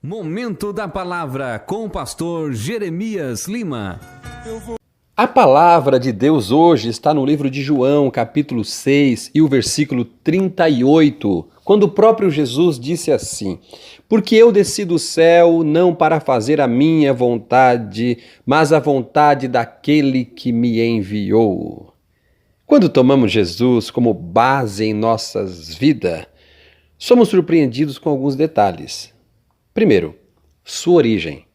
Momento da Palavra com o pastor Jeremias Lima. A palavra de Deus hoje está no livro de João, capítulo 6 e o versículo 38, quando o próprio Jesus disse assim: Porque eu desci do céu não para fazer a minha vontade, mas a vontade daquele que me enviou. Quando tomamos Jesus como base em nossas vidas, somos surpreendidos com alguns detalhes. Primeiro, sua origem,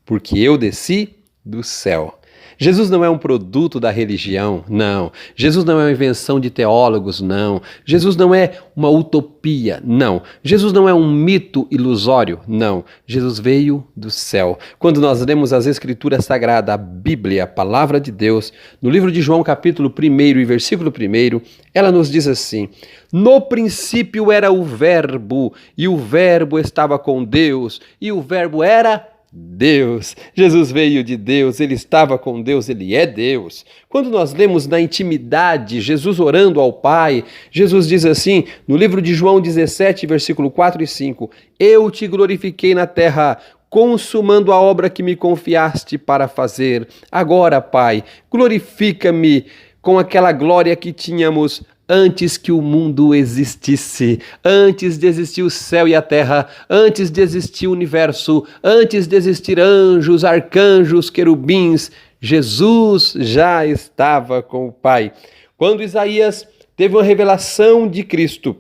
porque eu desci do céu. Jesus não é um produto da religião, não. Jesus não é uma invenção de teólogos, não. Jesus não é uma utopia, não. Jesus não é um mito ilusório, não. Jesus veio do céu. Quando nós lemos as Escrituras Sagradas, a Bíblia, a Palavra de Deus, no livro de João, capítulo 1 e versículo 1, ela nos diz assim: No princípio era o Verbo, e o Verbo estava com Deus, e o Verbo era Deus. Jesus veio de Deus, ele estava com Deus, ele é Deus. Quando nós lemos na intimidade, Jesus orando ao Pai, Jesus diz assim, no livro de João 17, versículo 4 e 5, Eu te glorifiquei na terra, consumando a obra que me confiaste para fazer. Agora, Pai, glorifica-me com aquela glória que tínhamos antes que o mundo existisse, antes de existir o céu e a terra, antes de existir o universo, antes de existir anjos, arcanjos, querubins, Jesus já estava com o Pai. Quando Isaías teve uma revelação de Cristo,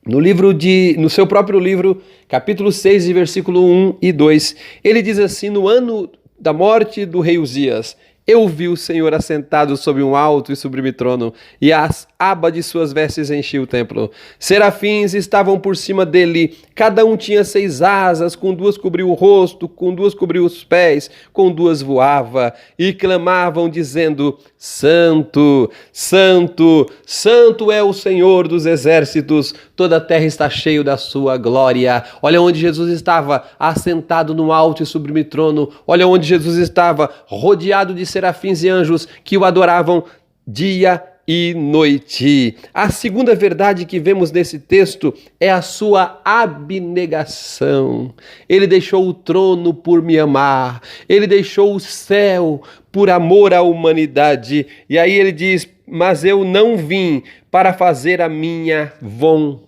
no seu próprio livro, capítulo 6, versículo 1 e 2, ele diz assim, no ano da morte do rei Uzias, Eu vi o Senhor assentado sobre um alto e sublime trono, e as abas de suas vestes enchiam o templo. Serafins estavam por cima dele, cada um tinha 6 asas, com 2 cobriu o rosto, com 2 cobriu os pés, com 2 voava, e clamavam dizendo, Santo, Santo, Santo é o Senhor dos exércitos, toda a terra está cheia da sua glória. Olha onde Jesus estava, assentado no alto e sublime trono, olha onde Jesus estava, rodeado de serafins e anjos que o adoravam dia e noite. A segunda verdade que vemos nesse texto é a sua abnegação. Ele deixou o trono por me amar, ele deixou o céu por amor à humanidade. E aí ele diz, mas eu não vim para fazer a minha vontade.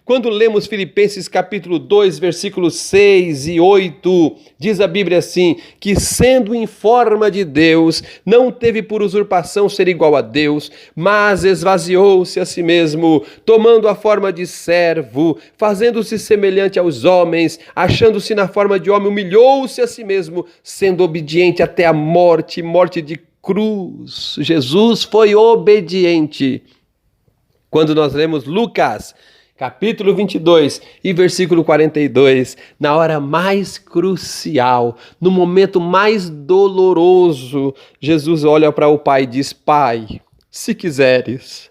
Quando lemos Filipenses capítulo 2, versículos 6 e 8, diz a Bíblia assim, que sendo em forma de Deus, não teve por usurpação ser igual a Deus, mas esvaziou-se a si mesmo, tomando a forma de servo, fazendo-se semelhante aos homens, achando-se na forma de homem, humilhou-se a si mesmo, sendo obediente até a morte, morte de cruz. Jesus foi obediente. Quando nós lemos Lucas, capítulo 22 e versículo 42, na hora mais crucial, no momento mais doloroso, Jesus olha para o Pai e diz, Pai, se quiseres,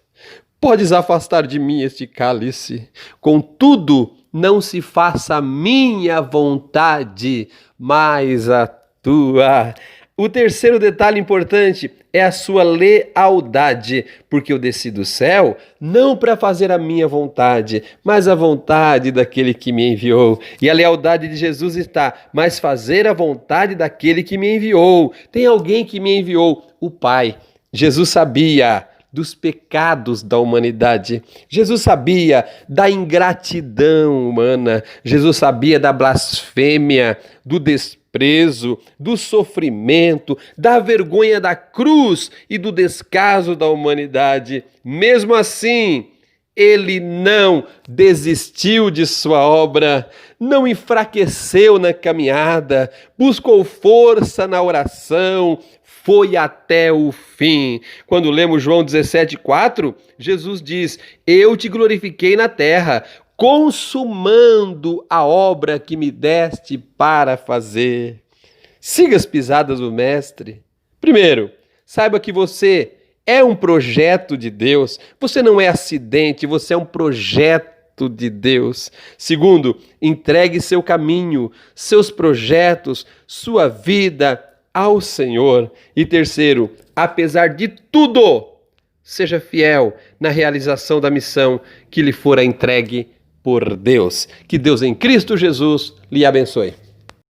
podes afastar de mim este cálice, contudo, não se faça a minha vontade, mas a tua. O terceiro detalhe importante é a sua lealdade, porque eu desci do céu não para fazer a minha vontade, mas a vontade daquele que me enviou. E a lealdade de Jesus está, mas fazer a vontade daquele que me enviou. Tem alguém que me enviou, o Pai. Jesus sabia dos pecados da humanidade. Jesus sabia da ingratidão humana. Jesus sabia da blasfêmia, do desprezo, do sofrimento, da vergonha da cruz e do descaso da humanidade. Mesmo assim, ele não desistiu de sua obra, não enfraqueceu na caminhada, buscou força na oração, foi até o fim. Quando lemos João 17,4, Jesus diz, Eu te glorifiquei na terra, consumando a obra que me deste para fazer. Siga as pisadas do Mestre. Primeiro, saiba que você é um projeto de Deus. Você não é acidente, você é um projeto de Deus. Segundo, entregue seu caminho, seus projetos, sua vida ao Senhor. E terceiro, apesar de tudo, seja fiel na realização da missão que lhe fora entregue por Deus. Que Deus em Cristo Jesus lhe abençoe.